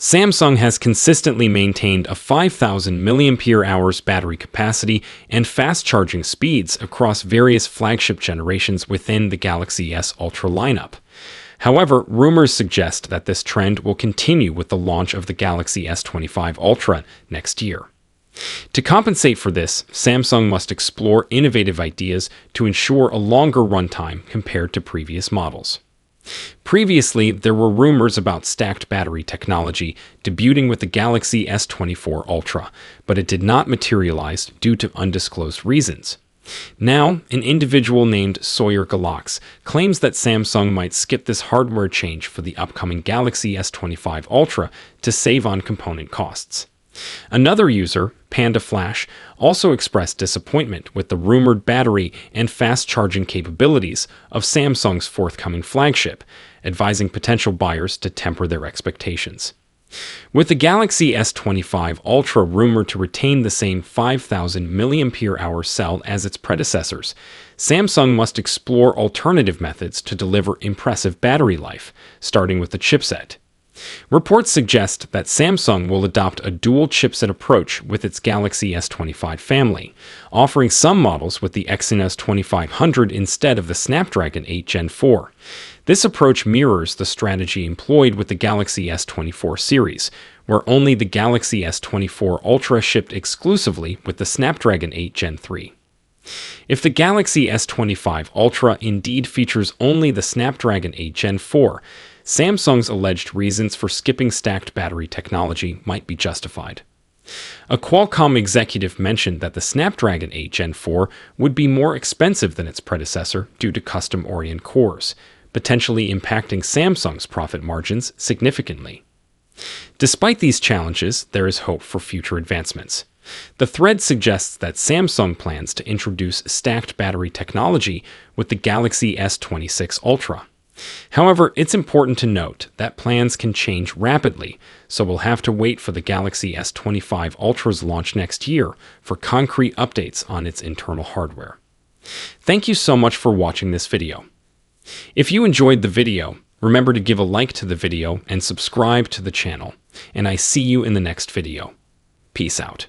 Samsung has consistently maintained a 5,000 mAh battery capacity and fast charging speeds across various flagship generations within the Galaxy S Ultra lineup. However, rumors suggest that this trend will continue with the launch of the Galaxy S25 Ultra next year. To compensate for this, Samsung must explore innovative ideas to ensure a longer runtime compared to previous models. Previously, there were rumors about stacked battery technology debuting with the Galaxy S24 Ultra, but it did not materialize due to undisclosed reasons. Now, an individual named Sawyer Galax claims that Samsung might skip this hardware change for the upcoming Galaxy S25 Ultra to save on component costs. Another user, Panda Flash, also expressed disappointment with the rumored battery and fast charging capabilities of Samsung's forthcoming flagship, advising potential buyers to temper their expectations. With the Galaxy S25 Ultra rumored to retain the same 5,000 mAh cell as its predecessors, Samsung must explore alternative methods to deliver impressive battery life, starting with the chipset. Reports suggest that Samsung will adopt a dual chipset approach with its Galaxy S25 family, offering some models with the Exynos 2500 instead of the Snapdragon 8 Gen 4. This approach mirrors the strategy employed with the Galaxy S24 series, where only the Galaxy S24 Ultra shipped exclusively with the Snapdragon 8 Gen 3. If the Galaxy S25 Ultra indeed features only the Snapdragon 8 Gen 4, Samsung's alleged reasons for skipping stacked battery technology might be justified. A Qualcomm executive mentioned that the Snapdragon 8 Gen 4 would be more expensive than its predecessor due to custom Oryon cores, potentially impacting Samsung's profit margins significantly. Despite these challenges, there is hope for future advancements. The thread suggests that Samsung plans to introduce stacked battery technology with the Galaxy S26 Ultra. However, it's important to note that plans can change rapidly, so we'll have to wait for the Galaxy S25 Ultra's launch next year for concrete updates on its internal hardware. Thank you so much for watching this video. If you enjoyed the video, remember to give a like to the video and subscribe to the channel, and I see you in the next video. Peace out.